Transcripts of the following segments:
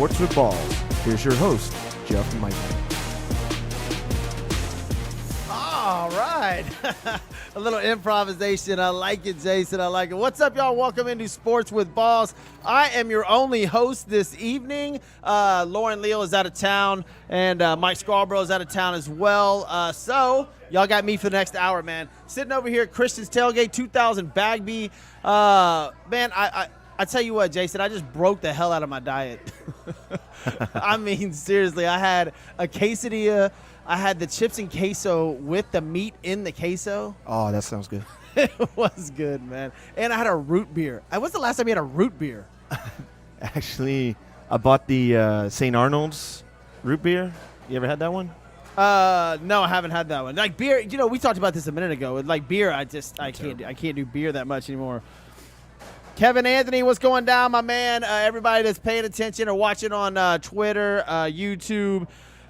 Sports with Balls. Here's your host, Jeff Michael. All right. A little improvisation. I like it, Jason. I like it. What's up, y'all? Welcome into Sports with Balls. I am your only host this evening. Lauren Leal is out of town, and Mike Scarborough is out of town as well. So y'all got me for the next hour, man. Sitting over here at Christian's Tailgate, 2000 Bagby. Man, I tell you what, Jason, I just broke the hell out of my diet. I mean, seriously, I had a quesadilla. I had the chips and queso with the meat in the queso. Oh, that sounds good. It was good, man. And I had a root beer. When's the last time you had a root beer? Actually, I bought the St. Arnold's root beer. You ever had that one? No, I haven't had that one. Like beer, you know, we talked about this a minute ago. Like beer, I can't do beer that much anymore. Kevin Anthony, what's going down, my man? Everybody that's paying attention or watching on Twitter, YouTube,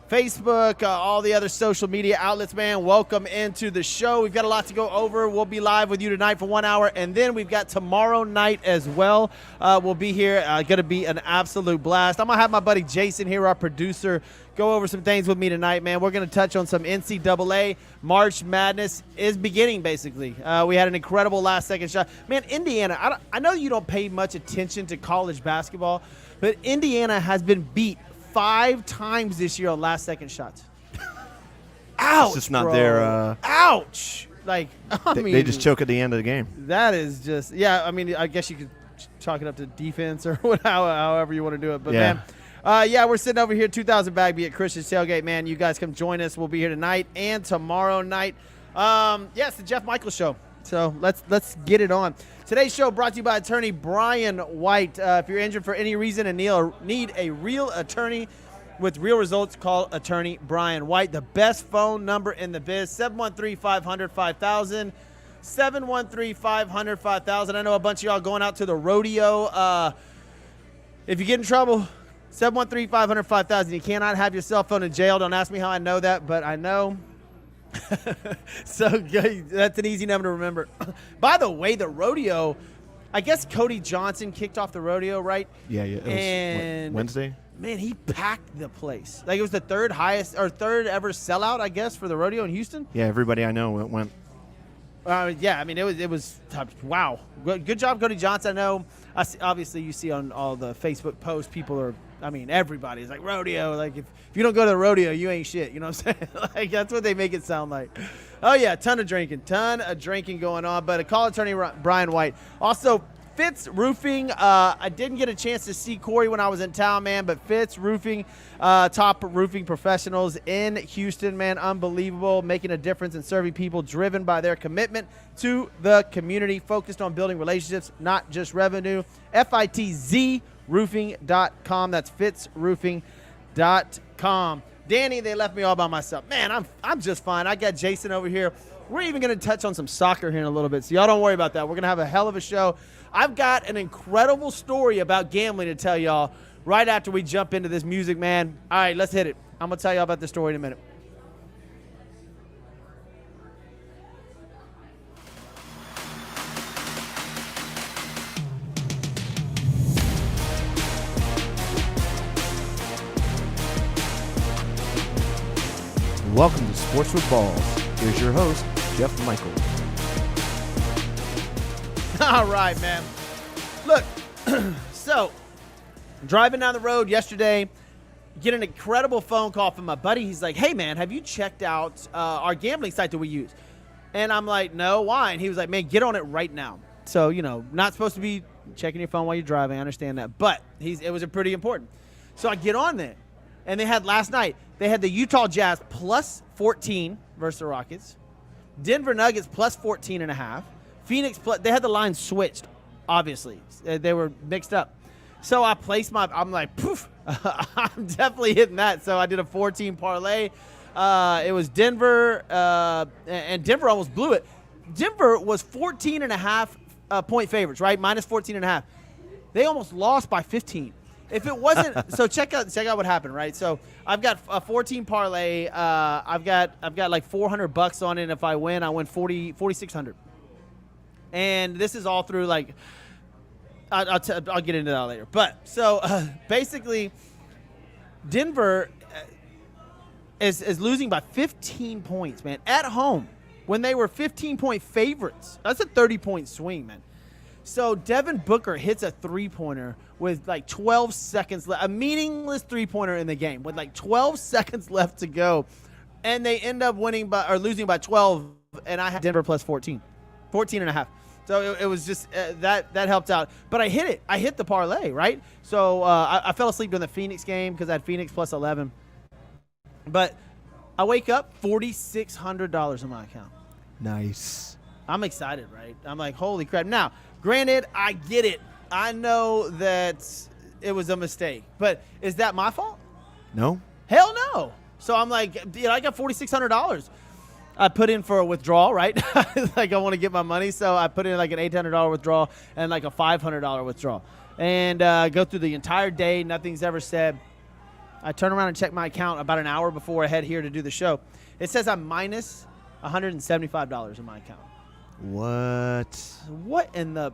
Facebook, all the other social media outlets, man, welcome into the show. We've got a lot to go over. We'll be live with you tonight for 1 hour, and then we've got tomorrow night as well. We'll be here. Going to be an absolute blast. I'm going to have my buddy Jason here, our producer, go over some things with me tonight, man. We're going to touch on some NCAA. March Madness is beginning, basically. We had an incredible last-second shot. Man, Indiana, I know you don't pay much attention to college basketball, but Indiana has been beat 5 times this year on last-second shots. Ouch, it's just not bro. their ouch. Like, I mean, they just choke at the end of the game. that is just, yeah, I mean, I guess you could chalk it up to defense or however you want to do it. But, Yeah. man, yeah, we're sitting over here, 2000 Bagby at Christian's Tailgate, man. You guys come join us. We'll be here tonight and tomorrow night. It's the Jeff Michael Show. So let's get it on. Today's show brought to you by attorney Brian White. If you're injured for any reason and need a real attorney with real results, call attorney Brian White. The best phone number in the biz, 713-500-5000. 713-500-5000. I know a bunch of y'all going out to the rodeo. If you get in trouble, 713-500-5000. You cannot have your cell phone in jail. Don't ask me how I know that, but I know. So that's an easy number to remember. By the way, the rodeo, I guess Cody Johnson kicked off the rodeo, right? Yeah. It was And Wednesday. Man, he packed the place. Like, it was the third ever sellout, I guess, for the rodeo in Houston. Yeah, everybody I know went. Yeah, I mean, it was wow. Good job, Cody Johnson. I know, obviously, you see on all the Facebook posts, people are, I mean, everybody's like, rodeo. Like, if you don't go to the rodeo, you ain't shit. You know what I'm saying? Like, that's what they make it sound like. Oh, yeah, ton of drinking going on. But a call attorney, Brian White. Also, Fitz Roofing. I didn't get a chance to see Corey when I was in town, man, but Fitz Roofing, top roofing professionals in Houston, man, unbelievable, making a difference and serving people, driven by their commitment to the community, focused on building relationships, not just revenue. FITZroofing.com. That's fitzroofing.com. Danny, they left me all by myself. Man, I'm just fine. I got Jason over here. We're even going to touch on some soccer here in a little bit, so y'all don't worry about that. We're going to have a hell of a show. I've got an incredible story about gambling to tell y'all right after we jump into this music, man. All right, let's hit it. I'm going to tell y'all about the story in a minute. Welcome to Sports with Balls. Here's your host, Jeff Michael. All right, man. Look, so driving down the road yesterday, get an incredible phone call from my buddy. He's like, hey, man, have you checked out our gambling site that we use? And I'm like, no, why? And he was like, man, get on it right now. So, you know, not supposed to be checking your phone while you're driving. I understand that. But it was pretty important. So I get on there. And they had last night, they had the Utah Jazz plus 14 versus the Rockets. Denver Nuggets plus 14.5. Phoenix plus, they had the line switched, obviously. They were mixed up. So I placed I'm like, poof, I'm definitely hitting that. So I did a 14 parlay. It was Denver, and Denver almost blew it. Denver was 14.5 point favorites, right? Minus 14.5. They almost lost by 15. If it wasn't, so check out what happened, right? So I've got a 14 parlay. I've got like $400 on it. And if I win, I win 4,600. And this is all through like, I'll get into that later. But so basically, Denver is losing by 15 points, man, at home when they were 15-point favorites. That's a 30-point swing, man. So Devin Booker hits a three-pointer with like 12 seconds left, a meaningless three-pointer in the game with like 12 seconds left to go, and they end up losing by 12, and I had Denver plus 14 and a half. So it was just that helped out. But I hit it. I hit the parlay, right? So I fell asleep during the Phoenix game because I had Phoenix plus 11. But I wake up, $4,600 in my account. Nice. I'm excited, right? I'm like, holy crap. Now, granted, I get it. I know that it was a mistake. But is that my fault? No. Hell no. So I'm like, I got $4,600. I put in for a withdrawal, right? Like I want to get my money. So I put in like an $800 withdrawal and like a $500 withdrawal. And go through the entire day. Nothing's ever said. I turn around and check my account about an hour before I head here to do the show. It says I'm minus $175 in my account. What in the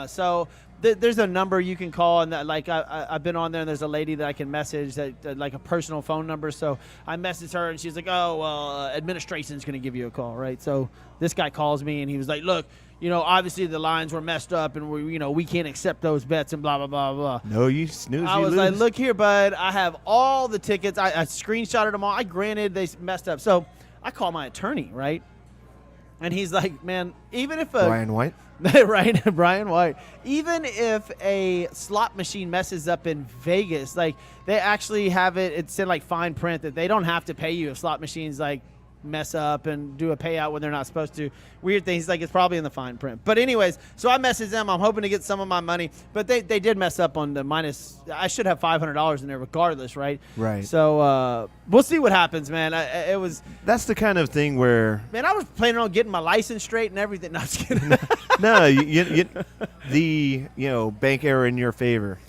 So there's a number you can call, and that I've been on there, and there's a lady that I can message that like a personal phone number. So I messaged her, and she's like, "Oh, well, administration's going to give you a call, right?" So this guy calls me, and he was like, "Look, obviously the lines were messed up, and we can't accept those bets, and blah blah blah blah." No, you snooze. I was like, "Look here, bud. I have all the tickets. I screenshotted them all. Granted, they messed up, so I call my attorney, right?" And he's like, "Man, even if Brian White." Right, Brian White. Even if a slot machine messes up in Vegas, like they actually have it's in like fine print that they don't have to pay you if slot machines like mess up and do a payout when they're not supposed to. Weird things, like it's probably in the fine print. But anyways, so I messaged them. I'm hoping to get some of my money, but they did mess up on the minus. I should have $500 in there regardless, right? Right. So we'll see what happens, man. That's the kind of thing where, man, I was planning on getting my license straight and everything. No, I'm just kidding. No, the bank error in your favor.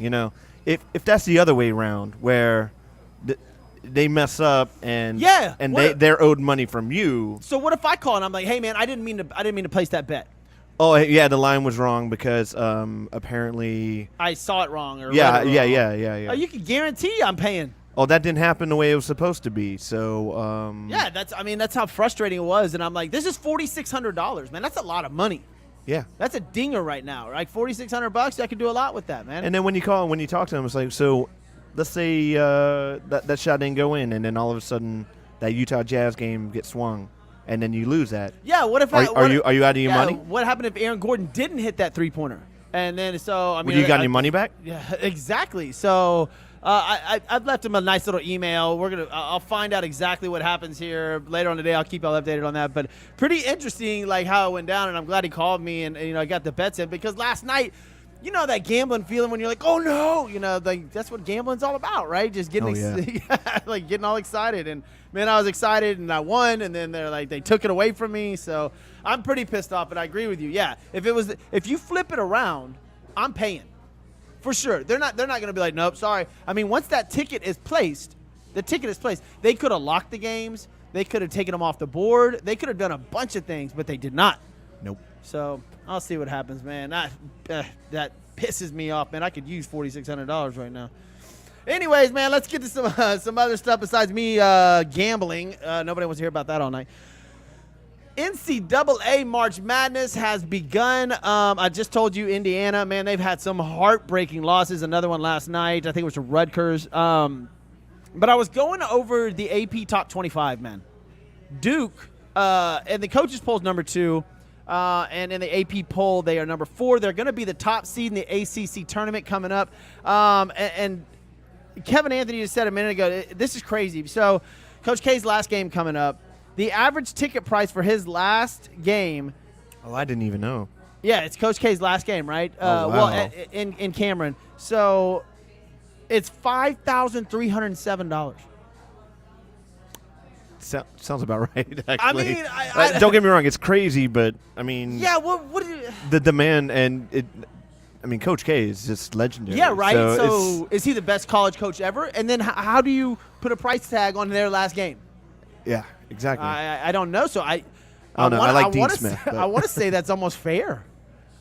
If that's the other way around, where they mess up and they're owed money from you. So what if I call and I'm like, "Hey man, I didn't mean to place that bet." Oh yeah, the line was wrong because apparently I saw it wrong. Or yeah. Oh, you can guarantee I'm paying. Oh, that didn't happen the way it was supposed to be. So yeah, that's how frustrating it was, and I'm like, this is $4,600, man. That's a lot of money. Yeah, that's a dinger right now. Like $4,600, I could do a lot with that, man. And then when you talk to them, it's like, so let's say that shot didn't go in, and then all of a sudden that Utah Jazz game gets swung, and then you lose that. Yeah, what if are you out of your money? What happened if Aaron Gordon didn't hit that three-pointer? And then you got your money back? Yeah, exactly. So I've left him a nice little email. I'll find out exactly what happens here later on today. I'll keep y'all updated on that. But pretty interesting, like how it went down. And I'm glad he called me and I got the bets in, because last night, that gambling feeling when you're like, oh no, like that's what gambling's all about, right? Just getting like getting all excited. And man, I was excited and I won, and then they took it away from me. So I'm pretty pissed off. But I agree with you. Yeah, if you flip it around, I'm paying. For sure. They're not going to be like, nope, sorry. I mean, once that ticket is placed, they could have locked the games. They could have taken them off the board. They could have done a bunch of things, but they did not. Nope. So I'll see what happens, man. That pisses me off, man. I could use $4,600 right now. Anyways, man, let's get to some other stuff besides me gambling. Nobody wants to hear about that all night. NCAA March Madness has begun. I just told you Indiana, man, they've had some heartbreaking losses. Another one last night. I think it was to Rutgers. But I was going over the AP Top 25, man. Duke, and the coaches poll's number 2. And in the AP poll, they are number 4. They're going to be the top seed in the ACC tournament coming up. And Kevin Anthony just said a minute ago, this is crazy. So Coach K's last game coming up. The average ticket price for his last game. Oh, I didn't even know. Yeah, it's Coach K's last game, right? Wow. Well, in Cameron. So it's $5,307. Sounds about right, actually. I mean, don't get me wrong, it's crazy, but I mean, yeah. What the demand and it. I mean, Coach K is just legendary. Yeah, right. So is he the best college coach ever? And then how do you put a price tag on their last game? Yeah, exactly. I don't know. So I don't know. I like Dean Smith. I want to say that's almost fair.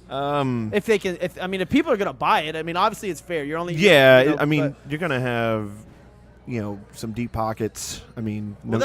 If they can, if people are gonna buy it, I mean, obviously it's fair. You're only you're gonna have some deep pockets. I mean, Well,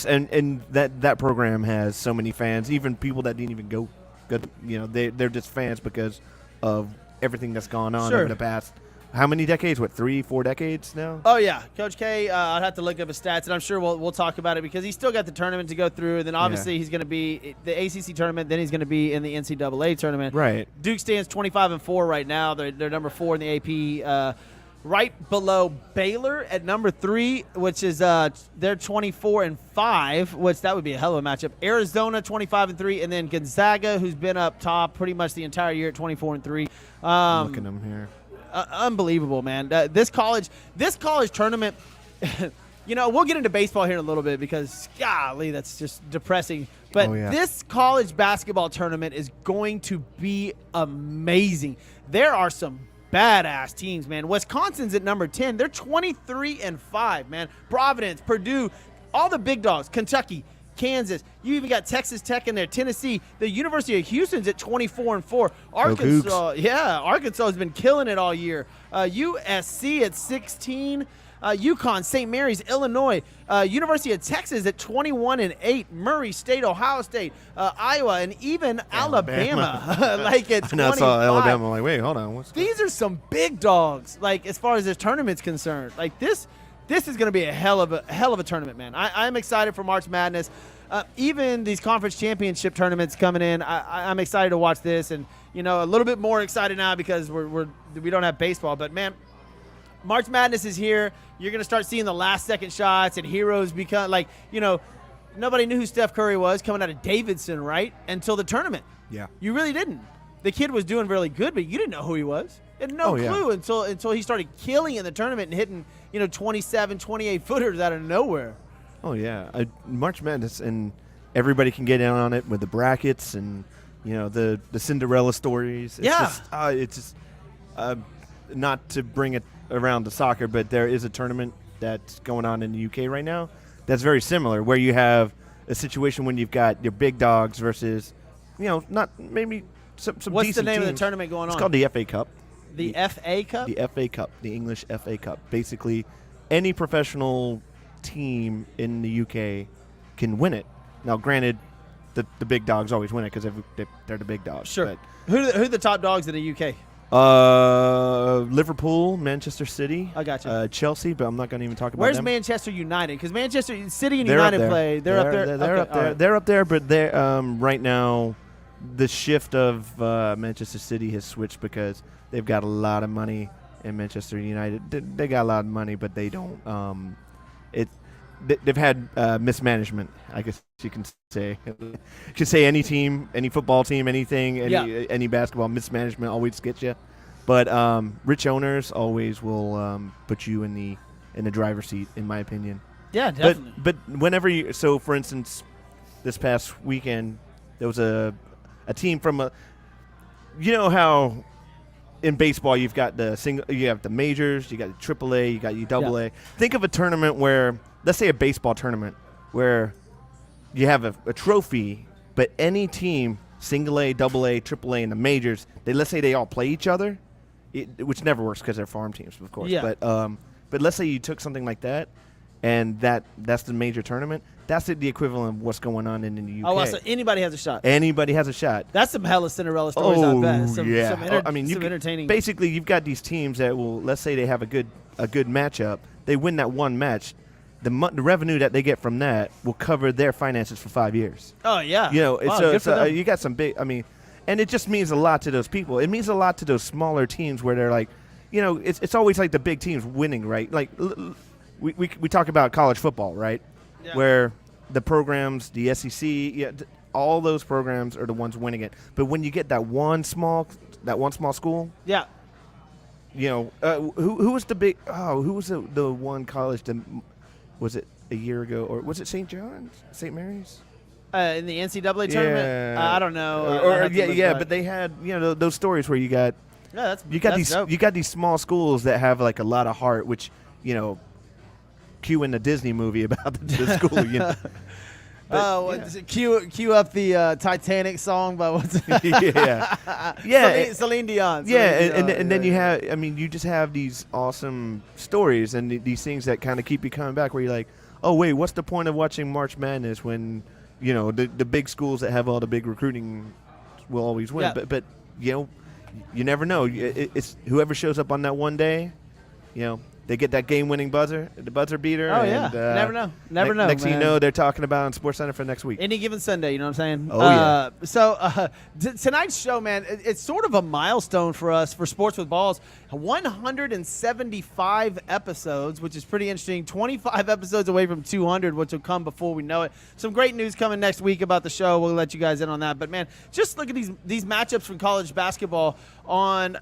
and that program has so many fans, even people that didn't even go. They're just fans because of everything that's gone on over the past. How many decades? 3, 4 decades now? Oh, yeah. Coach K, I'd have to look up his stats, and I'm sure we'll talk about it because he's still got the tournament to go through, and then obviously he's going to be the ACC tournament, then he's going to be in the NCAA tournament. Right. Duke stands 25-4 right now. They're number 4 in the AP, right below Baylor at number 3, which is they're 24-5, which that would be a hell of a matchup. Arizona 25-3, and then Gonzaga, who's been up top pretty much the entire year at 24-3. Look at them here. Unbelievable, man. This college tournament, we'll get into baseball here in a little bit because, golly, that's just depressing. But this college basketball tournament is going to be amazing. There are some badass teams, man. Wisconsin's at number 10. They're 23-5, man. Providence, Purdue, all the big dogs, Kentucky, Kansas. You even got Texas Tech in there, Tennessee. The University of Houston's at 24-4. Arkansas has been killing it all year. USC at 16. UConn, St. Mary's, Illinois. University of Texas at 21-8. Murray State, Ohio State, Iowa, and even Alabama. Like at 25. I saw Alabama. I'm like, wait, hold on. These are some big dogs. Like as far as this tournament's concerned, like this is going to be a hell of a tournament, man. I'm excited for March Madness. Even these conference championship tournaments coming in, I'm excited to watch this, and a little bit more excited now because we don't have baseball. But man, March Madness is here. You're going to start seeing the last-second shots and heroes become nobody knew who Steph Curry was coming out of Davidson, right? Until the tournament. Yeah, you really didn't. The kid was doing really good, but you didn't know who he was. You had no clue until he started killing in the tournament and hitting 27, 28 footers out of nowhere. Oh yeah, March Madness, and everybody can get in on it with the brackets and the Cinderella stories. It's just not to bring it around to soccer, but there is a tournament that's going on in the UK right now that's very similar, where you have a situation when you've got your big dogs versus not maybe some What's decent the name teams. of the tournament going on? It's called the FA Cup. The FA Cup? The FA Cup, the English FA Cup. Basically, any professional team in the UK can win it. Now, granted, the big dogs always win it because they're the big dogs. Sure. Who are the top dogs in the UK? Liverpool, Manchester City. I got you. Chelsea, but I'm not going to even talk about Where's them. Manchester United? Because Manchester City and United play. They're up there. They're up there. Right. They're up there, but they're right now. The shift of Manchester City has switched because they've got a lot of money, and Manchester United they got a lot of money, but they don't. They've had mismanagement, I guess you can say. You can say any team, any football team, anything, any basketball, mismanagement always gets you. But rich owners always will put you in the driver's seat, in my opinion. Yeah, definitely. But whenever for instance, this past weekend, there was a team from how in baseball you've got you have the majors, you got the AAA, you got your AA. Yeah. Think of a tournament where, let's say a baseball tournament, where you have a trophy, but any team, single A, double A, AAA, and the majors, let's say they all play each other, which never works because they're farm teams, of course. Yeah. But let's say you took something like that, and that's the major tournament. That's the equivalent of what's going on in the UK. Oh, so anybody has a shot. Anybody has a shot. That's some hella Cinderella stories, I bet. Some entertaining. Basically, you've got these teams that will, let's say they have a good matchup. They win that one match. The revenue that they get from that will cover their finances for 5 years. Oh, yeah. You got some big, and it just means a lot to those people. It means a lot to those smaller teams where they're like, it's always like the big teams winning, right? Like, we talk about college football, right? Yeah. Where the programs, the SEC, all those programs are the ones winning it. But when you get that one small school, yeah, who was the big? Oh, who was the one college that was it a year ago, or was it St. John's, St. Mary's? In the NCAA tournament, I don't know. But they had those stories where you got dope. You got these small schools that have like a lot of heart, which cue in the Disney movie about the school. Cue up the Titanic song by what's Celine Dion. And then you have, I mean, you just have these awesome stories and these things that kind of keep you coming back where you're like, oh, wait, what's the point of watching March Madness when, you know, the big schools that have all the big recruiting will always win. Yeah. But you know, you never know. It's whoever shows up on that one day, you know, they get that game-winning buzzer beater. Oh, and, never know. Never know, Next thing you know, they're talking about on SportsCenter for next week. Any given Sunday, you know what I'm saying? Oh, yeah. So tonight's show, man, it's sort of a milestone for us for Sports with Balls. 175 episodes, which is pretty interesting. 25 episodes away from 200, which will come before we know it. Some great news coming next week about the show. We'll let you guys in on that. But, man, just look at these matchups from college basketball on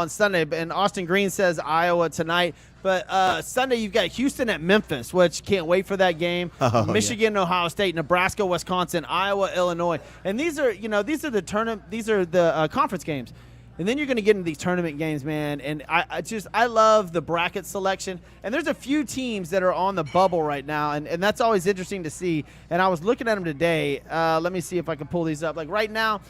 Sunday. And Austin Green says Iowa tonight. But Sunday, you've got Houston at Memphis, which can't wait for that game. Michigan, Ohio State, Nebraska, Wisconsin, Iowa, Illinois, and these are the conference games. And then you're going to get into these tournament games, man. And I love the bracket selection. And there's a few teams that are on the bubble right now, and that's always interesting to see. And I was looking at them today. Let me see if I can pull these up. Like right now,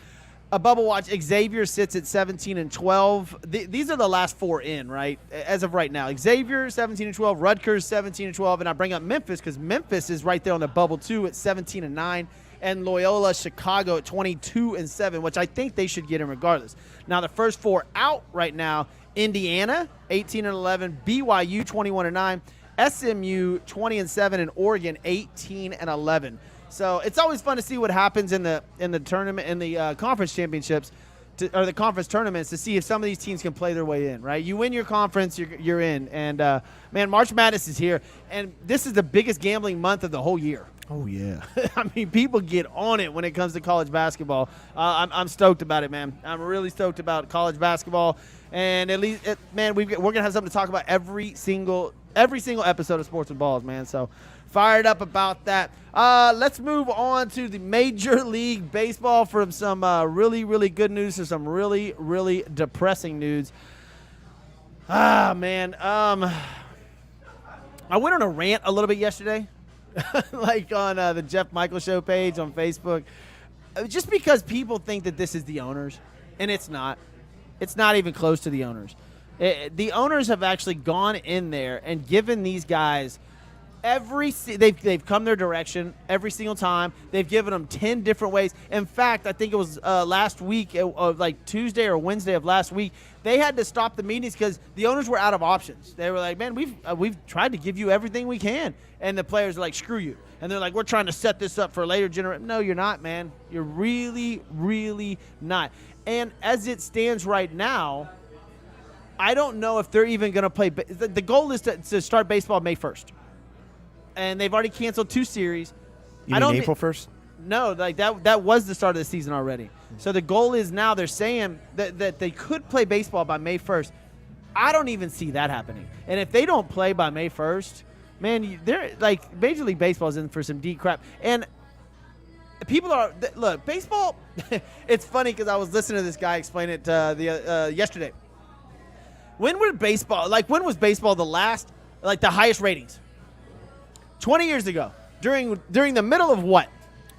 a bubble watch, Xavier sits at 17-12. These are the last four in, right? As of right now, Xavier 17-12, Rutgers 17-12, and I bring up Memphis because Memphis is right there on the bubble too at 17-9, and Loyola Chicago at 22-7, which I think they should get in regardless. Now the first four out right now: Indiana 18-11, BYU 21-9, SMU 20-7, and Oregon 18-11. So it's always fun to see what happens in the tournament, in the conference championships, or the conference tournaments, to see if some of these teams can play their way in. Right? You win your conference, you're in. And man, March Madness is here, and this is the biggest gambling month of the whole year. Oh yeah. I mean, people get on it when it comes to college basketball. I'm stoked about it, man. I'm really stoked about college basketball, and at least, man, we're gonna have something to talk about every single episode of Sports with Balls, man. So fired up about that. Let's move on to the Major League Baseball from some really, really good news to some really, really depressing news. Man. I went on a rant a little bit yesterday, like on the Jeff Michael Show page on Facebook, just because people think that this is the owners, and it's not. It's not even close to the owners. The owners have actually gone in there and given these guys they've come their direction every single time. They've given them 10 different ways. In fact, I think it was last week, like Tuesday or Wednesday of last week, they had to stop the meetings because the owners were out of options. They were like, man, we've tried to give you everything we can. And the players are like, screw you. And they're like, we're trying to set this up for a later generation. No, you're not, man. You're really, really not. And as it stands right now, I don't know if they're even going to play. The goal is to start baseball May 1st. And they've already canceled 2 series. You mean April 1st? No, like that was the start of the season already. So the goal is now they're saying that they could play baseball by May 1st. I don't even see that happening. And if they don't play by May 1st, man, they're like Major League Baseball is in for some deep crap. And people look, baseball. It's funny because I was listening to this guy explain it yesterday. When was baseball the highest ratings? 20 years ago, during the middle of what?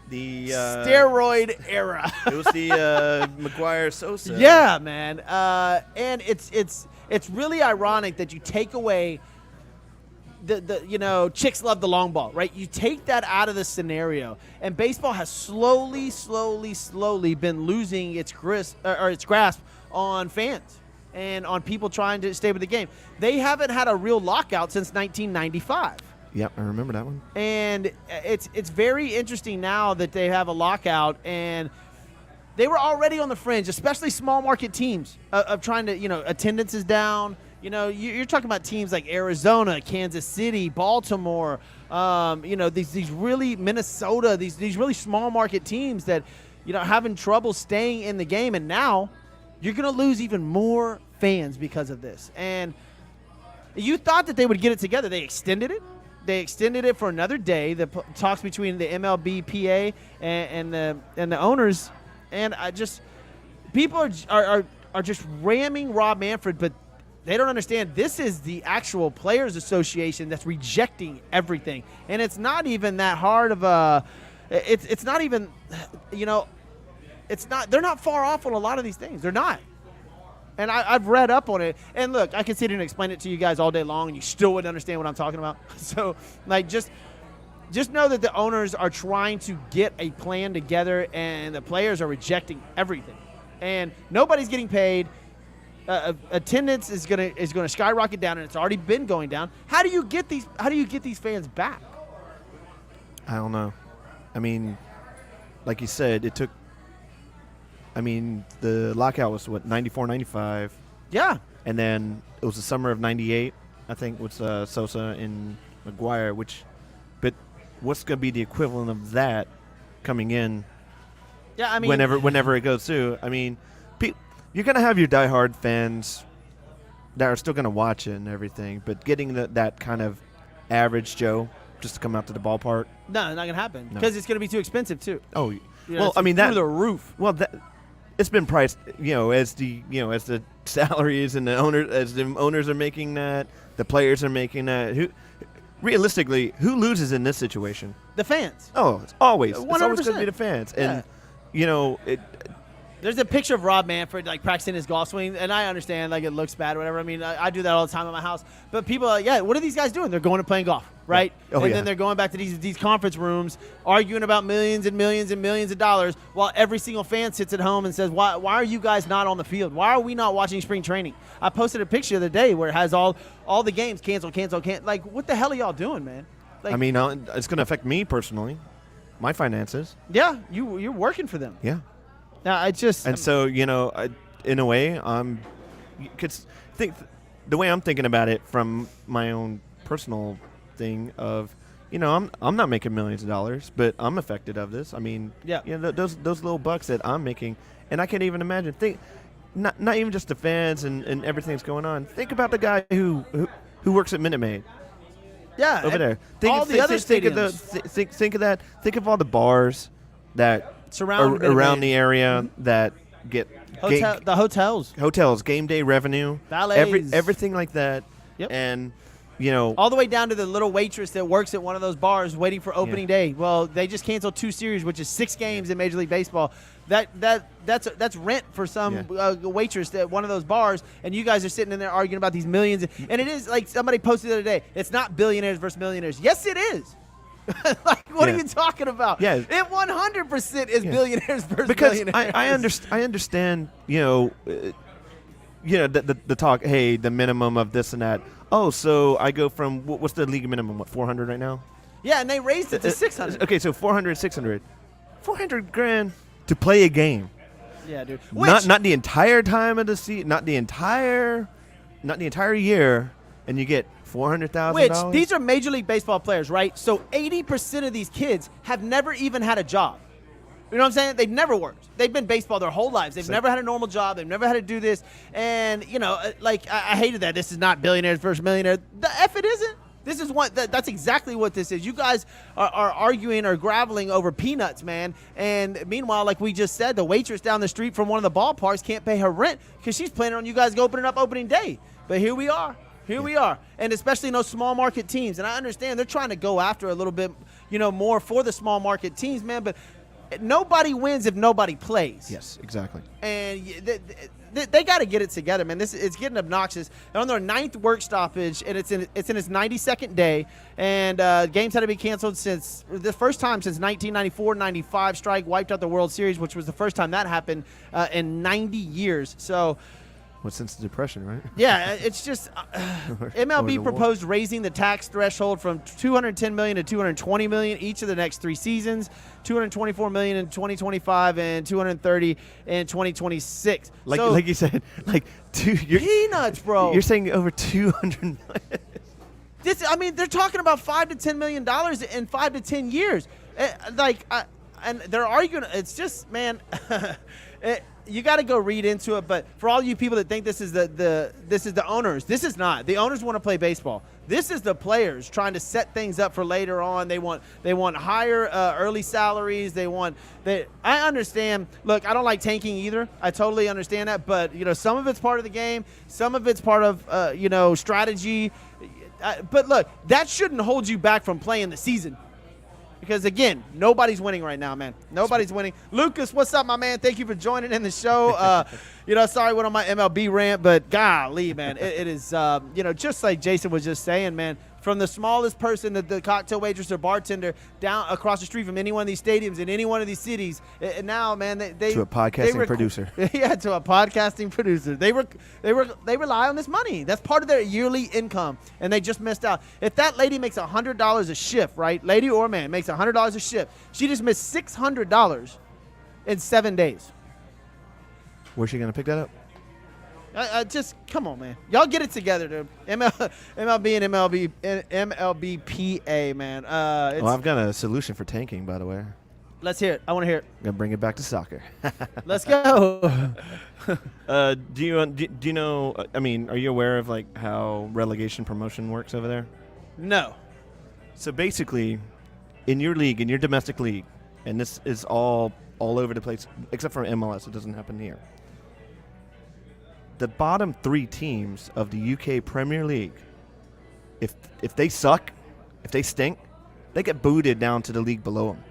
The steroid era. It was the McGuire Sosa. Yeah, man. And it's really ironic that you take away the chicks love the long ball, right? You take that out of the scenario, and baseball has slowly been losing its grasp on fans and on people trying to stay with the game. They haven't had a real lockout since 1995. Yep, I remember that one. And it's very interesting now that they have a lockout, and they were already on the fringe, especially small market teams, of trying to, attendance is down. You're talking about teams like Arizona, Kansas City, Baltimore, these really Minnesota, these really small market teams that, having trouble staying in the game. And now you're going to lose even more fans because of this. And you thought that they would get it together. They extended it. They extended it for another day. The talks between the MLBPA and the owners, and people are just ramming Rob Manfred, but they don't understand. This is the actual Players Association that's rejecting everything, and it's not even that hard of a It's not even, it's not. They're not far off on a lot of these things. They're not. And I've read up on it. And look, I can sit here and explain it to you guys all day long, and you still wouldn't understand what I'm talking about. So, like, just know that the owners are trying to get a plan together, and the players are rejecting everything. And nobody's getting paid. Attendance is gonna skyrocket down, and it's already been going down. How do you get these fans back? I don't know. I mean, like you said, it took. I mean, the lockout was 94, 95. Yeah. And then it was the summer of 98, I think, with Sosa and McGuire. But what's gonna be the equivalent of that coming in? Yeah, I mean, whenever it goes through. I mean, you're going to have your diehard fans that are still going to watch it and everything, but getting that kind of average Joe just to come out to the ballpark. No, it's not going to happen because it's going to be too expensive too. Oh, well, I mean, through the roof. Well, it's been priced, as the salaries and the owners are making that, the players are making that. Realistically, who loses in this situation? The fans. Oh, it's always 100%. It's always going to be the fans. Yeah. And, there's a picture of Rob Manfred like practicing his golf swing, and I understand like it looks bad or whatever. I mean, I do that all the time at my house. But people are like, what are these guys doing? They're going to playing golf, right? Yeah. Then they're going back to these conference rooms, arguing about millions and millions and millions of dollars, while every single fan sits at home and says, why are you guys not on the field? Why are we not watching spring training? I posted a picture the other day where it has all the games canceled. Like, what the hell are y'all doing, man? Like, I mean, it's going to affect me personally, my finances. Yeah, you're working for them. Yeah. Now, So, in a way, you could think the way I'm thinking about it from my own personal thing of, I'm not making millions of dollars, but I'm affected of this. I mean, those little bucks that I'm making, and I can't even imagine. Not even just the fans and everything that's going on. Think about the guy who works at Minute Maid. Yeah, over there. The other stadiums. Think of that. Think of all the bars that surround around the area that get the hotels, game day revenue, ballets, everything like that. Yep. And all the way down to the little waitress that works at one of those bars waiting for opening day. Well, they just canceled 2 series, which is 6 games in Major League Baseball. That's rent for some waitress at one of those bars, and you guys are sitting in there arguing about these millions. And it is like somebody posted the other day. It's not billionaires versus millionaires. Yes, it is. Like, what are you talking about? Yeah. It 100% is billionaires versus because millionaires. I understand, the talk, hey, the minimum of this and that. Oh, so I go from, what's the league minimum, 400 right now? Yeah, and they raised it to 600. Okay, so 400, 600. $400,000 to play a game. Yeah, dude. Not the entire time of the season, not the entire year, and you get $400,000. Which, these are Major League Baseball players, right? So 80% of these kids have never even had a job. You know what I'm saying? They've never worked. They've been baseball their whole lives. They've never had a normal job. They've never had to do this. And, I hated that. This is not billionaires versus millionaires. The F it isn't. This is that's exactly what this is. You guys are arguing or graveling over peanuts, man. And meanwhile, like we just said, the waitress down the street from one of the ballparks can't pay her rent because she's planning on you guys opening up opening day. But here we are. We are. And especially in those small market teams. And I understand they're trying to go after a little bit, more for the small market teams, man. But nobody wins if nobody plays. Yes, exactly. And they got to get it together, man. It's getting obnoxious. They're on their 9th work stoppage, and it's in its 92nd day. And games had to be canceled since the first time since 1994-95 strike wiped out the World Series, which was the first time that happened in 90 years. So. Since the Depression, right? Yeah, it's just MLB proposed raising the tax threshold from $210 million to $220 million each of the next 3 seasons, $224 million in 2025 and $230 in 2026. Like you said, peanuts, bro. You're saying over $200 million. They're talking about $5 to $10 million in 5 to 10 years. And they're arguing. It's just, man. You got to go read into it, but for all you people that think this is the owners, this is not. The owners want to play baseball. This is the players trying to set things up for later on. They want higher early salaries. I understand. Look, I don't like tanking either. I totally understand that, but some of it's part of the game. Some of it's part of strategy. But look, that shouldn't hold you back from playing the season. Because, again, nobody's winning right now, man. Nobody's winning. Lucas, what's up, my man? Thank you for joining in the show. Sorry I went on my MLB rant, but golly, man, it is, just like Jason was just saying, man, from the smallest person, the cocktail waitress or bartender, down across the street from any one of these stadiums in any one of these cities, and now, man, they to a podcasting producer. Yeah, to a podcasting producer. They rely on this money. That's part of their yearly income, and they just missed out. If that lady makes $100 a shift, right, lady or man, makes $100 a shift, she just missed $600 in 7 days. Where's she gonna pick that up? Just come on, man. Y'all get it together, dude. MLB and MLBPA, man. I've got a solution for tanking, by the way. Let's hear it. I want to hear it. I'm gonna bring it back to soccer. Let's go. Do you know? I mean, are you aware of like how relegation promotion works over there? No. So basically, in your league, in your domestic league, and this is all over the place, except for MLS, it doesn't happen here. The bottom 3 teams of the UK Premier League, if they suck, if they stink, they get booted down to the league below them.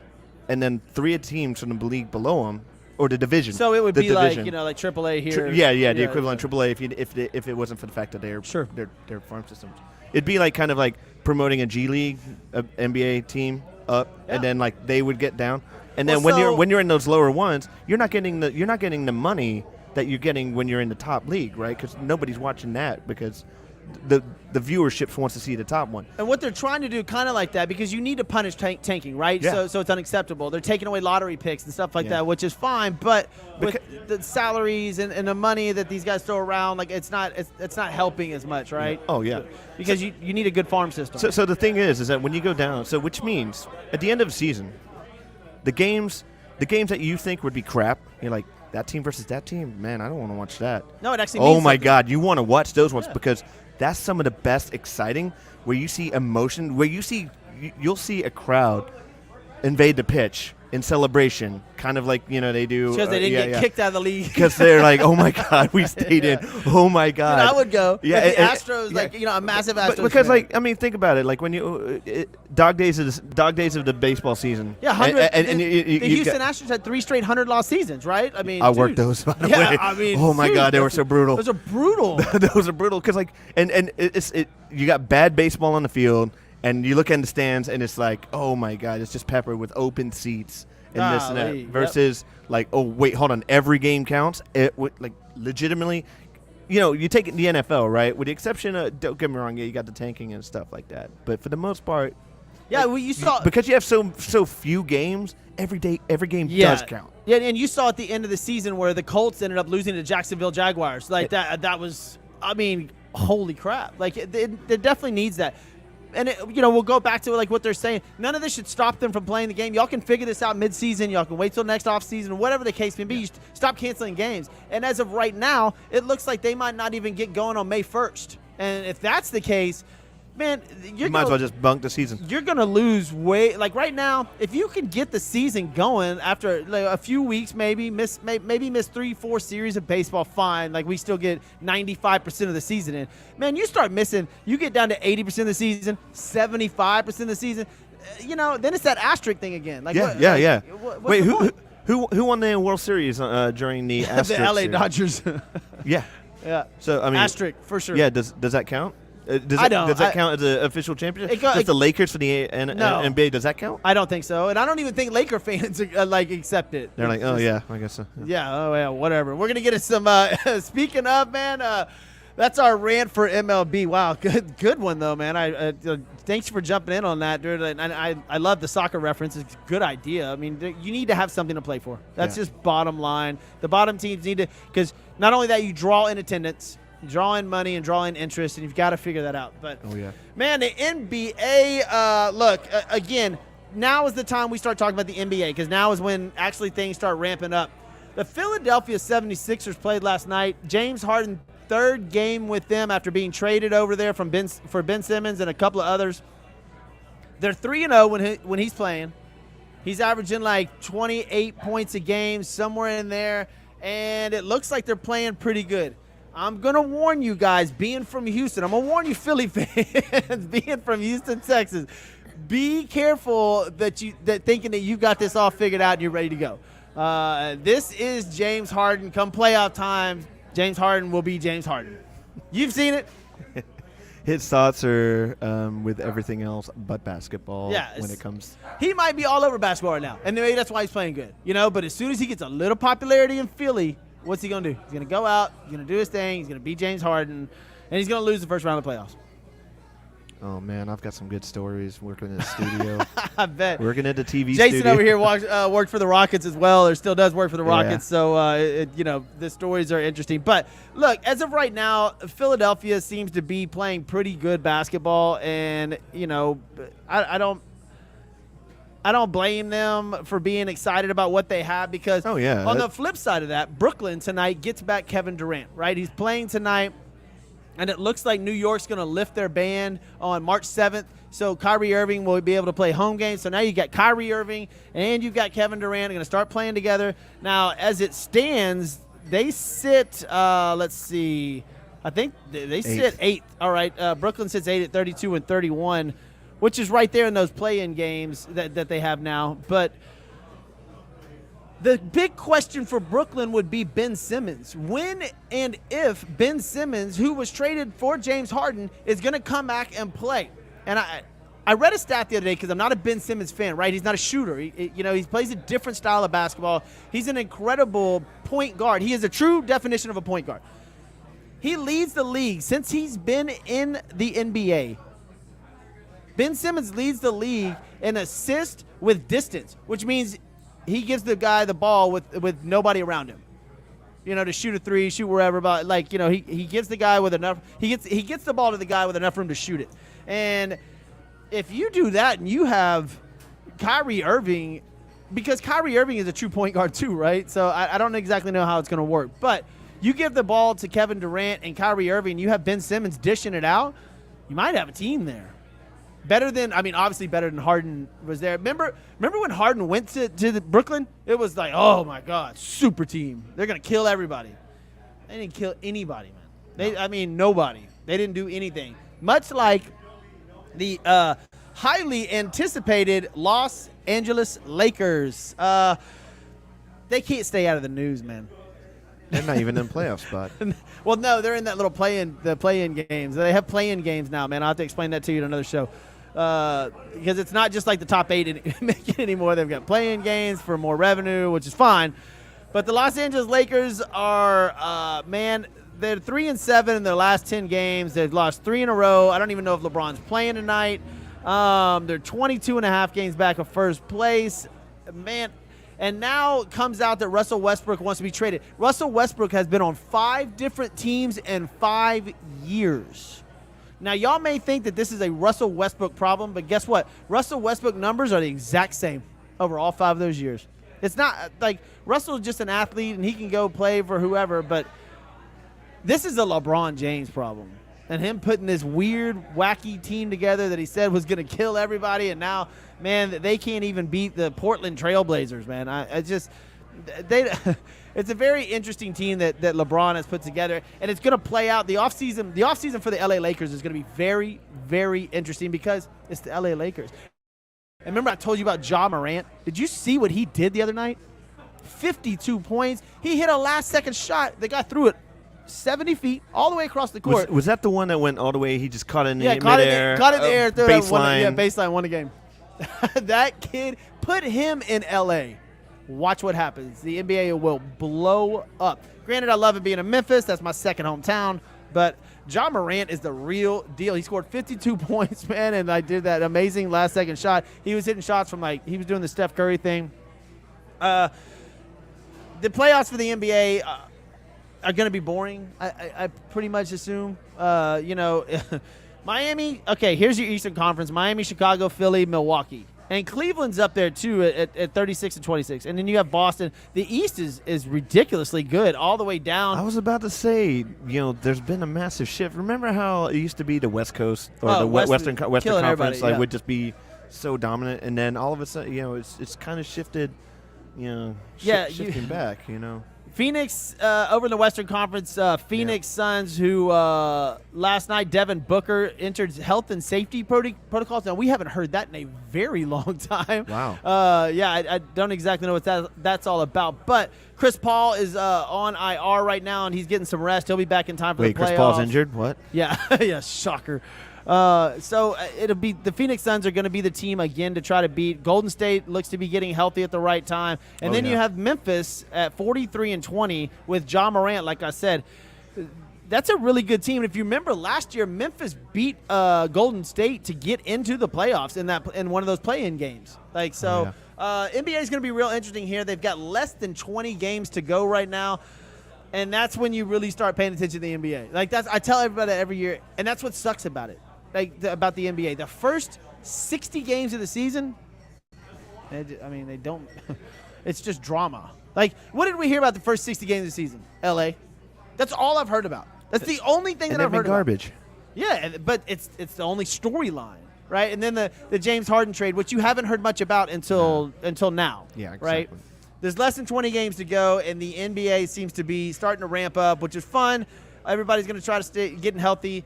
And then 3 teams from the league below them, or the division. So it would be division. like AAA here. The equivalent of AAA if it wasn't for the fact that they're their farm systems. It'd be like kind of like promoting a G League, a NBA team up, and then like they would get down. And then when you're in those lower ones, you're not getting the money that you're getting when you're in the top league, right? Because nobody's watching that because the viewership wants to see the top one. And what they're trying to do kind of like that, because you need to punish tanking, right? Yeah. So it's unacceptable. They're taking away lottery picks and stuff like that, which is fine. But with the salaries and the money that these guys throw around, like it's not helping as much, right? Oh, yeah. Because you need a good farm system. So the thing is that when you go down, which means at the end of the season, the games that you think would be crap, you're like, that team versus that team, man, I don't want to watch that. No, it actually means my something. God, you want to watch those ones because that's some of the best exciting, where you see emotion, where you'll see a crowd invade the pitch in celebration, kind of like they do. Because they didn't get kicked out of the league. Because they're like, oh my God, we stayed in. Oh my God. Dude, I would go. Yeah, the Astros, a massive Astros. Because fan. think about it. Like when dog days of the baseball season. Yeah, the Houston Astros had 3 straight 100-loss seasons, right? I mean, I worked those. By the way. I mean, oh my God, they were so brutal. Those are brutal. Those are brutal because you got bad baseball on the field. And you look in the stands, and it's like, oh, my God, it's just peppered with open seats and this and that. Versus, like, oh, wait, hold on. Every game counts. Legitimately, you take the NFL, right? With the exception of, don't get me wrong, you got the tanking and stuff like that. But for the most part, you saw. Because you have so few games, every game does count. Yeah, and you saw at the end of the season where the Colts ended up losing to Jacksonville Jaguars. Like, that was, I mean, holy crap. Like, it definitely needs that. And, we'll go back to like what they're saying. None of this should stop them from playing the game. Y'all can figure this out mid-season. Y'all can wait till next offseason, whatever the case may be. You stop canceling games. And as of right now, it looks like they might not even get going on May 1st. And if that's the case, man, you might as well just bunk the season. You're going to lose weight. Like right now, if you can get the season going after like a few weeks, maybe miss 3-4 series of baseball, fine. Like we still get 95% of the season in. Man, you start missing, you get down to 80% of the season, 75% of the season, then it's that asterisk thing again. Like, yeah. Wait, who won the World Series during the asterisk the LA series? Dodgers. Yeah. So, I mean, asterisk, for sure. Yeah, does that count? Does that count as an official championship? Does the Lakers for the NBA, does that count? I don't think so. And I don't even think Laker fans accept it. They're like, oh, yeah, I guess so. Yeah, whatever. We're going to get into some speaking of, man, that's our rant for MLB. Wow, good one, though, man. Thanks for jumping in on that, dude. And I love the soccer reference. It's a good idea. I mean, you need to have something to play for. That's just bottom line. The bottom teams need to, because not only that, you draw in attendance, draw in money, and draw in interest, and you've got to figure that out. But, man, the NBA, look, again, now is the time we start talking about the NBA, because now is when actually things start ramping up. The Philadelphia 76ers played last night. James Harden, third game with them after being traded over there for Ben Simmons and a couple of others. They're 3-0 when he's playing. He's averaging like 28 points a game, somewhere in there, and it looks like they're playing pretty good. I'm going to warn you guys, being from Houston, I'm going to warn you Philly fans, being from Houston, Texas, be careful that thinking that you got this all figured out and you're ready to go. This is James Harden. Come playoff time, James Harden will be James Harden. You've seen it. His thoughts are with everything else but basketball when it comes. He might be all over basketball right now, and maybe that's why he's playing good. But as soon as he gets a little popularity in Philly, what's he going to do? He's going to go out, he's going to do his thing, he's going to be James Harden, and he's going to lose the first round of the playoffs. Oh, man, I've got some good stories working in the studio. I bet. Working at the TV Jason studio. over here worked for the Rockets as well, or still does work for the Rockets. So, the stories are interesting. But, look, as of right now, Philadelphia seems to be playing pretty good basketball. And, I don't blame them for being excited about what they have because on the flip side of that, Brooklyn tonight gets back Kevin Durant, right? He's playing tonight. And it looks like New York's going to lift their ban on March 7th. So Kyrie Irving will be able to play home games. So now you got Kyrie Irving and you've got Kevin Durant going to start playing together. Now, as it stands, they sit, let's see, I think they sit 8th. All right, Brooklyn sits 8 at 32 and 31, which is right there in those play-in games that they have now. But the big question for Brooklyn would be Ben Simmons. When and if Ben Simmons, who was traded for James Harden, is going to come back and play. And I read a stat the other day because I'm not a Ben Simmons fan, right? He's not a shooter. He plays a different style of basketball. He's an incredible point guard. He is a true definition of a point guard. He leads the league since he's been in the NBA. Ben Simmons leads the league in assist with distance, which means he gives the guy the ball with nobody around him, to shoot a three, shoot wherever. But he gives the guy with enough. He gets the ball to the guy with enough room to shoot it. And if you do that, and you have Kyrie Irving, because Kyrie Irving is a true point guard too, right? So I don't exactly know how it's going to work. But you give the ball to Kevin Durant and Kyrie Irving, you have Ben Simmons dishing it out. You might have a team there. Obviously better than Harden was there. Remember when Harden went to Brooklyn? It was like, oh, my God, super team. They're going to kill everybody. They didn't kill anybody, man. Nobody. They didn't do anything. Much like the highly anticipated Los Angeles Lakers. They can't stay out of the news, man. They're not even in playoff spot. Well, no, they're in that little play-in games. They have play-in games now, man. I'll have to explain that to you in another show. Because it's not just like the top 8 make it anymore. They've got play-in games for more revenue, which is fine. But the Los Angeles Lakers are, they're 3-7 in their last 10 games. They've lost 3 in a row. I don't even know if LeBron's playing tonight. They're 22.5 games back of first place. Man, and now it comes out that Russell Westbrook wants to be traded. Russell Westbrook has been on 5 different teams in 5 years. Now, y'all may think that this is a Russell Westbrook problem, but guess what? Russell Westbrook numbers are the exact same over all 5 of those years. It's not like Russell's just an athlete and he can go play for whoever, but this is a LeBron James problem. And him putting this weird, wacky team together that he said was going to kill everybody, and now, man, they can't even beat the Portland Trailblazers, man. It's a very interesting team that LeBron has put together, and it's going to play out. The offseason for the LA Lakers is going to be very, very interesting because it's the LA Lakers. And remember I told you about Ja Morant? Did you see what he did the other night? 52 points. He hit a last-second shot. The guy threw it 70 feet all the way across the court. Was that the one that went all the way? He just caught it in the midair. Caught it in the air. Baseline. Baseline, won the game. That kid, put him in L.A. Watch what happens. The NBA will blow up. Granted, I love it being in Memphis. That's my second hometown. But Ja Morant is the real deal. He scored 52 points, man, and I did that amazing last-second shot. He was hitting shots from, he was doing the Steph Curry thing. The playoffs for the NBA are going to be boring, I pretty much assume. Miami, okay, here's your Eastern Conference. Miami, Chicago, Philly, Milwaukee. And Cleveland's up there, too, at 36 and 26. And then you have Boston. The East is ridiculously good all the way down. I was about to say, there's been a massive shift. Remember how it used to be the West Coast or the Western Conference would just be so dominant, and then all of a sudden, it's kind of shifted, shifting back, Phoenix over in the Western Conference, Phoenix Suns, who last night Devin Booker entered health and safety protocols. Now, we haven't heard that in a very long time. Wow. I don't exactly know what that's all about. But Chris Paul is on IR right now, and he's getting some rest. He'll be back in time for the playoffs. Wait, Chris Paul's injured? What? Yeah, yeah, shocker. So it'll be the Phoenix Suns are going to be the team again to try to beat. Golden State looks to be getting healthy at the right time, and then you have Memphis at 43-20 with Ja Morant. Like I said, that's a really good team. And if you remember last year, Memphis beat Golden State to get into the playoffs in one of those play-in games. NBA is going to be real interesting here. They've got less than 20 games to go right now. And that's when you really start paying attention to the NBA. I tell everybody that every year, and that's what sucks about it. About the NBA. The first 60 games of the season, they don't – it's just drama. What did we hear about the first 60 games of the season? L.A. That's all I've heard about. That's the only thing that I've heard garbage. About. Yeah, but it's the only storyline, right? And then the James Harden trade, which you haven't heard much about until now. Yeah, exactly. Right? There's less than 20 games to go, and the NBA seems to be starting to ramp up, which is fun. Everybody's going to try to stay getting healthy.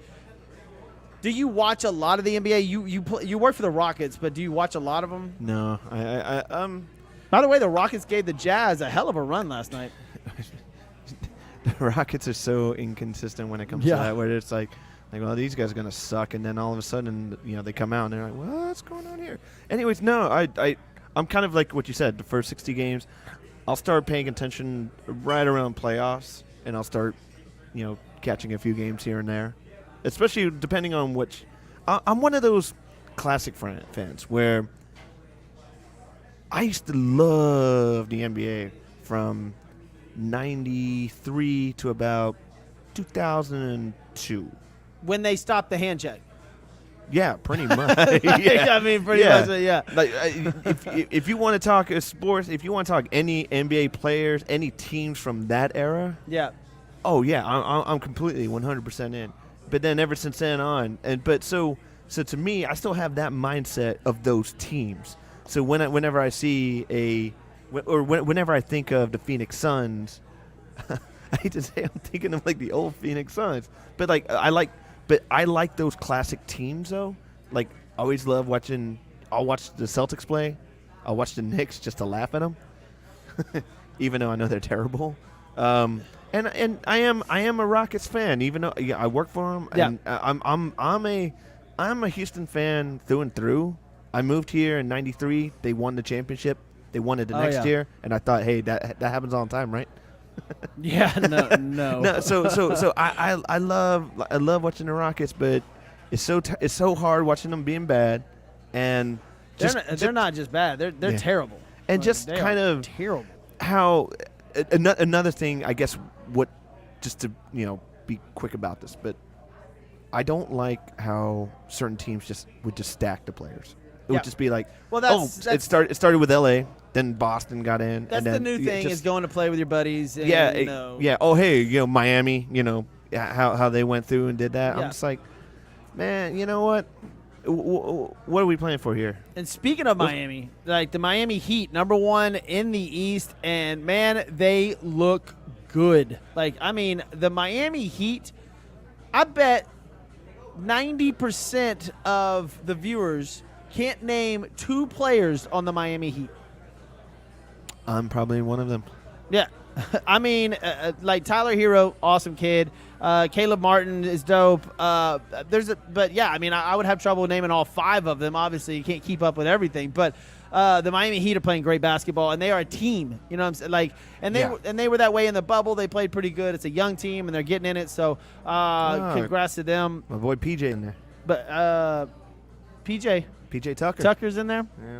Do you watch a lot of the NBA? You work for the Rockets, but do you watch a lot of them? No, By the way, the Rockets gave the Jazz a hell of a run last night. The Rockets are so inconsistent when it comes to that, where it's like, well, these guys are going to suck, and then all of a sudden, they come out and they're like, well, what's going on here? Anyways, no, I'm kind of like what you said, the first 60 games. I'll start paying attention right around playoffs, and I'll start, catching a few games here and there, especially depending on which. I'm one of those classic fans where I used to love the NBA from 93 to about 2002. When they stopped the hand check. Yeah, pretty much. Yeah. Pretty much, yeah. If you want to talk sports, if you want to talk any NBA players, any teams from that era, oh yeah, I'm completely 100% in. But then ever since then on, so to me, I still have that mindset of those teams. So whenever I see whenever I think of the Phoenix Suns, I hate to say I'm thinking of the old Phoenix Suns, but I like those classic teams, though. I always love watching. I'll watch the Celtics play. I'll watch the Knicks just to laugh at them, even though I know they're terrible. And I am a Rockets fan, even though I work for them. Yeah. And I'm a Houston fan through and through. I moved here in '93. They won the championship. They won it the next year, and I thought, hey, that happens all the time, right? Yeah, no. No, so I love watching the Rockets, but it's so hard watching them being bad, and they're not just bad; they're terrible, and just kind of terrible. How another thing, I guess, just to be quick about this, but I don't like how certain teams would just stack the players. It would just be like, it started with L.A., then Boston got in. That's and then the new thing is going to play with your buddies. And, yeah. Oh, hey, Miami, how they went through and did that. Yeah. I'm just like, man, you know what? What are we playing for here? And speaking of Miami, the Miami Heat, #1 in the East, and, man, they look good. The Miami Heat, I bet 90% of the viewers can't name 2 players on the Miami Heat. I'm probably one of them. Yeah. Tyler Hero, awesome kid. Caleb Martin is dope. I would have trouble naming all 5 of them. Obviously, you can't keep up with everything. But the Miami Heat are playing great basketball, and they are a team. You know what I'm saying? And they were that way in the bubble. They played pretty good. It's a young team, and they're getting in it. So congrats to them. My boy PJ in there. But PJ Tucker. Tucker's in there. Yeah.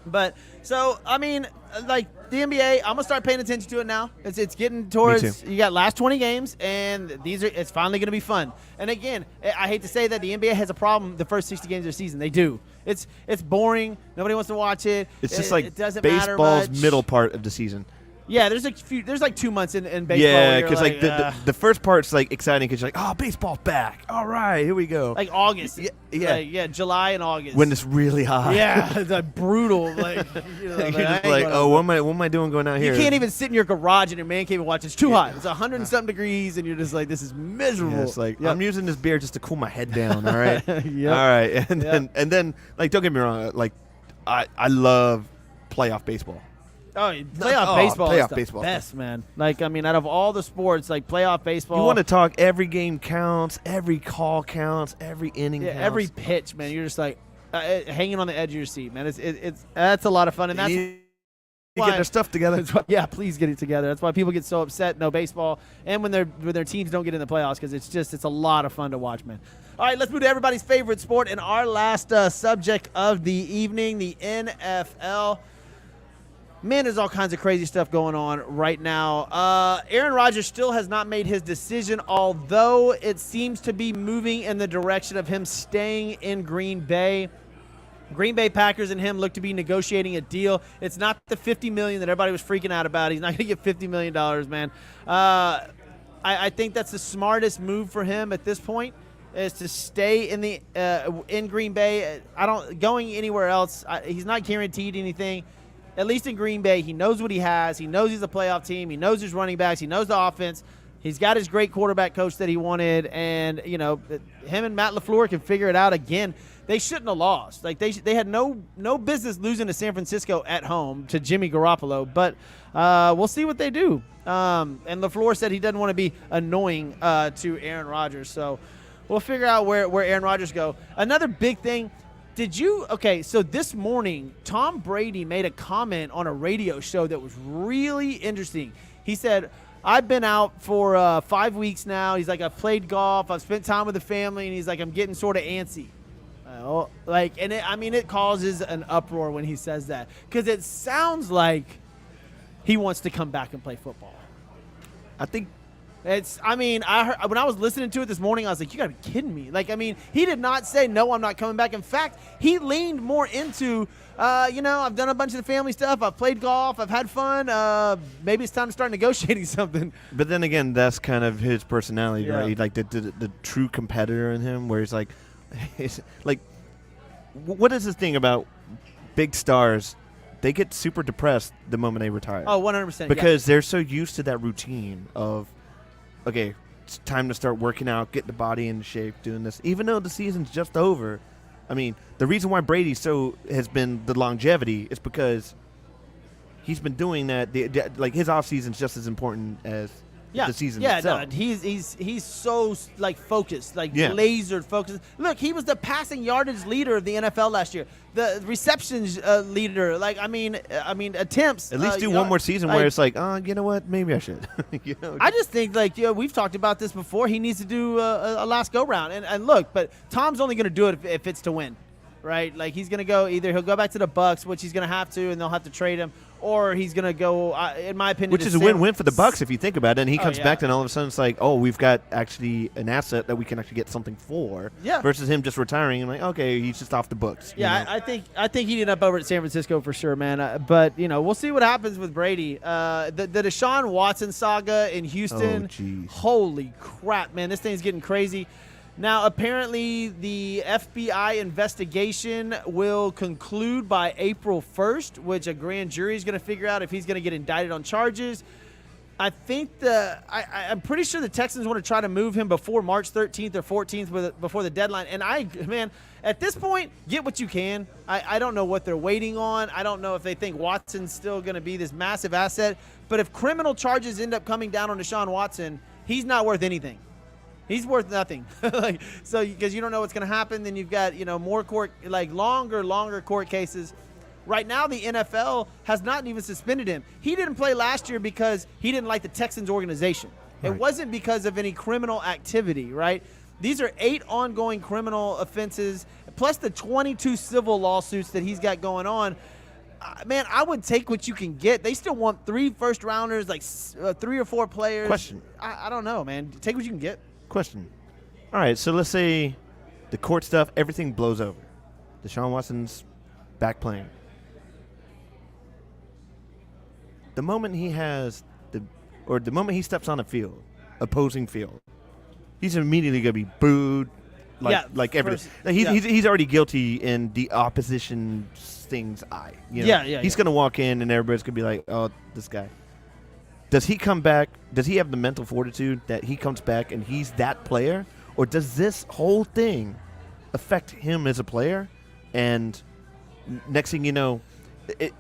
But so the NBA, I'm gonna start paying attention to it now. It's getting towards you got last 20 games, and it's finally gonna be fun. And again, I hate to say that the NBA has a problem the first 60 games of the season. They do. It's boring. Nobody wants to watch it. It's just it doesn't baseball's matter much. middle part of the season. Yeah, there's like 2 months in baseball. Yeah, because like the first part's like exciting because you're like, oh, baseball's back. All right, here we go. Like August. Yeah. July and August. When it's really hot. Yeah, it's like brutal. Like, you're just like, oh, what am I doing going out here? You can't even sit in your garage in your man cave and watch. It's too hot. It's 100 and something degrees, and you're just like, this is miserable. Yeah, it's like, I'm using this beer just to cool my head down. All right. Yep. All right, and then like, don't get me wrong, like I love playoff baseball. Oh, playoff baseball is the baseball. best, man. Like, I mean, out of all the sports, like playoff baseball. You want to talk every game counts, every call counts, every inning counts. Every pitch, man. You're just like hanging on the edge of your seat, man. It's that's a lot of fun, and that's you get their stuff together. Yeah, please get it together. That's why people get so upset. No baseball, and when their teams don't get in the playoffs, because it's a lot of fun to watch, man. All right, let's move to everybody's favorite sport and our last subject of the evening, the NFL. Man, there's all kinds of crazy stuff going on right now. Aaron Rodgers still has not made his decision, although it seems to be moving in the direction of him staying in Green Bay. Green Bay Packers and him look to be negotiating a deal. It's not the $50 million that everybody was freaking out about. He's not going to get $50 million, man. I think that's the smartest move for him at this point, is to stay in Green Bay. Going anywhere else. He's not guaranteed anything. At least in Green Bay, he knows what he has. He knows he's a playoff team. He knows his running backs. He knows the offense. He's got his great quarterback coach that he wanted, and him and Matt LaFleur can figure it out again. They shouldn't have lost. Like they had no business losing to San Francisco at home to Jimmy Garoppolo. But we'll see what they do. And LaFleur said he doesn't want to be annoying to Aaron Rodgers. So we'll figure out where Aaron Rodgers go. Another big thing. So this morning, Tom Brady made a comment on a radio show that was really interesting. He said, I've been out for 5 weeks now. He's like, I've played golf. I've spent time with the family. And he's like, I'm getting sort of antsy. It causes an uproar when he says that, because it sounds like he wants to come back and play football. I think I heard, when I was listening to it this morning, I was like, you got to be kidding me. He did not say, no, I'm not coming back. In fact, he leaned more into, I've done a bunch of the family stuff. I've played golf. I've had fun. Maybe it's time to start negotiating something. But then again, that's kind of his personality, right? Like the true competitor in him, where he's like, what is this thing about big stars? They get super depressed the moment they retire. Oh, 100%. Because they're so used to that routine of, okay, it's time to start working out, get the body in shape, doing this. Even though the season's just over, I mean, the reason why Brady has been the longevity is because he's been doing that. His off season's just as important as the season itself. No, he's so focused, laser focused. Look, he was the passing yardage leader of the NFL last year, the receptions leader. Attempts. At least do one more season where it's like, oh, you know what? Maybe I should. I just think we've talked about this before. He needs to do a last go round. And look, but Tom's only going to do it if it's to win, right? Like he's going to he'll go back to the Bucs, which he's going to have to, and they'll have to trade him. Or he's going to go, in my opinion, which is a win-win for the Bucs if you think about it. And he comes back, and all of a sudden it's like, oh, we've got actually an asset that we can actually get something for. Yeah. Versus him just retiring and like, okay, he's just off the books. Yeah, I think he'd end up over at San Francisco for sure, man. But we'll see what happens with Brady. The Deshaun Watson saga in Houston. Oh, geez. Holy crap, man! This thing's getting crazy. Now, apparently, the FBI investigation will conclude by April 1st, which a grand jury is going to figure out if he's going to get indicted on charges. I think I'm pretty sure the Texans want to try to move him before March 13th or 14th before the deadline. And at this point, get what you can. I don't know what they're waiting on. I don't know if they think Watson's still going to be this massive asset. But if criminal charges end up coming down on Deshaun Watson, he's not worth anything. He's worth nothing. Because you don't know what's going to happen. Then you've got, more court, longer court cases. Right now, the NFL has not even suspended him. He didn't play last year because he didn't like the Texans organization. Right. It wasn't because of any criminal activity, right? These are 8 ongoing criminal offenses, plus the 22 civil lawsuits that he's got going on. Man, I would take what you can get. They still want 3 first-rounders, 3 or 4 players. Question. I don't know, man. Take what you can get. Question. All right, so let's say the court stuff, everything blows over. Deshaun Watson's back playing. the moment he has the moment he steps on a field, opposing field, he's immediately going to be booed. Like everything. He's already guilty in the opposition thing's eye. You know? He's going to walk in and everybody's going to be like, oh, this guy. Does he come back? Does he have the mental fortitude that he comes back and he's that player? Or does this whole thing affect him as a player? And next thing you know,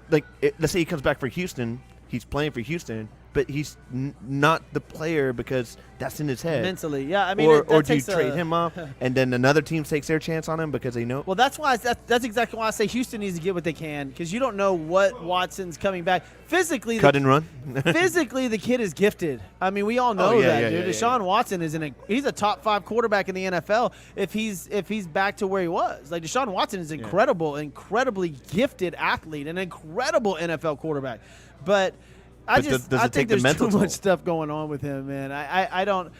let's say he comes back for Houston. He's playing for Houston, but he's not the player because that's in his head. Mentally, yeah. I mean, or do you trade him off, and then another team takes their chance on him because they know? Well, that's why that's exactly why I say Houston needs to get what they can, because you don't know what Watson's coming back physically. Cut and run. Physically, the kid is gifted. I mean, we all know that, dude. Deshaun Watson he's a top 5 quarterback in the NFL if he's back to where he was. Like, Deshaun Watson is incredibly gifted athlete, an incredible NFL quarterback, but. I think there's too much stuff going on with him, man. I don't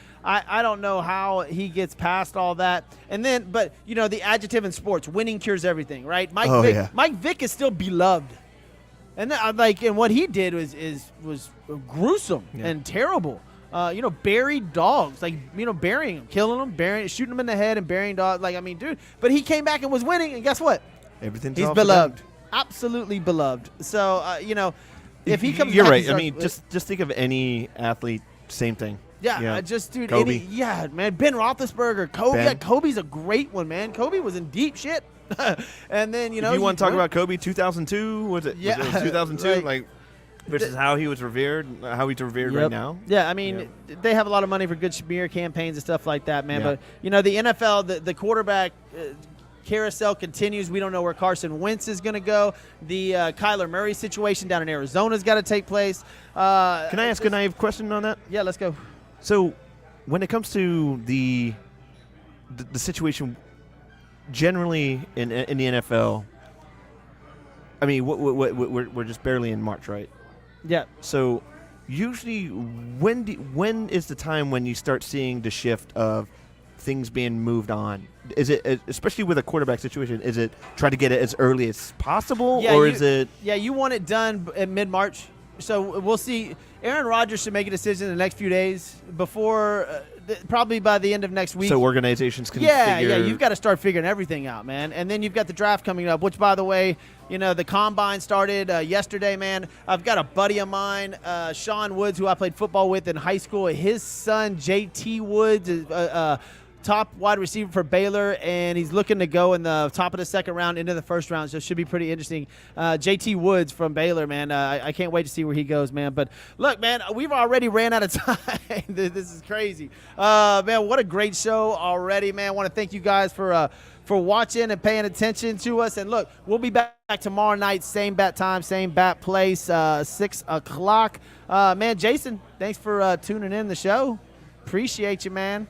know how he gets past all that. And then, but you know, the adjective in sports, winning cures everything, right? Mike Vick is still beloved, and and what he did was gruesome and terrible. Buried dogs, burying them, killing them, shooting them in the head and burying dogs. Like, I mean, dude. But he came back and was winning, and guess what? He's beloved, absolutely beloved. So if he comes, you're right. I mean, just think of any athlete, same thing. Yeah, dude. Kobe. Man. Ben Roethlisberger, Kobe. Yeah, Kobe's a great one, man. Kobe was in deep shit. And then if you want to talk about Kobe, 2002 was it? Yeah, was it 2002. Versus how he was revered, right now. Yeah, I mean, they have a lot of money for good smear campaigns and stuff like that, man. Yeah. But the NFL, the quarterback. Carousel continues. We don't know where Carson Wentz is going to go. The Kyler Murray situation down in Arizona has got to take place. Can I ask a naive question on that? Yeah, let's go. So, when it comes to the situation generally in the NFL, I mean, we're just barely in March, right? Yeah. So, usually, when is the time when you start seeing the shift of things being moved on? Is it, especially with a quarterback situation, is it try to get it as early as possible, is it? Yeah, you want it done in mid-March. So we'll see. Aaron Rodgers should make a decision in the next few days before, probably by the end of next week. So organizations can figure. Yeah, you've got to start figuring everything out, man. And then you've got the draft coming up, which, by the way, the combine started yesterday, man. I've got a buddy of mine, Sean Woods, who I played football with in high school. His son, JT Woods, is top wide receiver for Baylor, and he's looking to go in the top of the second round into the first round, so it should be pretty interesting. JT Woods from Baylor, man. I can't wait to see where he goes, man. But look, man, we've already ran out of time. This is crazy. Man, what a great show already, man. I want to thank you guys for watching and paying attention to us. And look, we'll be back tomorrow night, same bat time, same bat place, 6 o'clock. Man, Jason, thanks for tuning in the show. Appreciate you, man.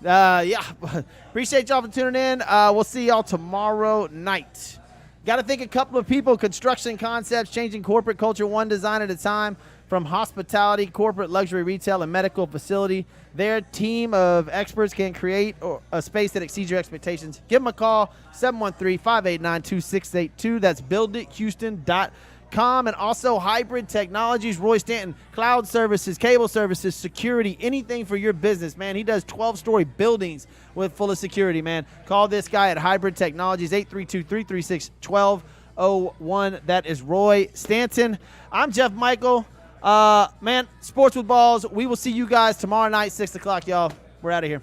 Appreciate y'all for tuning in. We'll see y'all tomorrow night. Got to thank a couple of people. Construction Concepts, changing corporate culture one design at a time. From hospitality, corporate, luxury, retail, and medical facility, their team of experts can create a space that exceeds your expectations. Give them a call, 713-589-2682. That's buildithouston.com. And also Hybrid Technologies, Roy Stanton, cloud services, cable services, security, anything for your business, man. He does 12-story buildings with full of security, man. Call this guy at Hybrid Technologies, 832-336-1201. That is Roy Stanton. I'm Jeff Michael. Man, Sports with Balls. We will see you guys tomorrow night, 6 o'clock, y'all. We're out of here.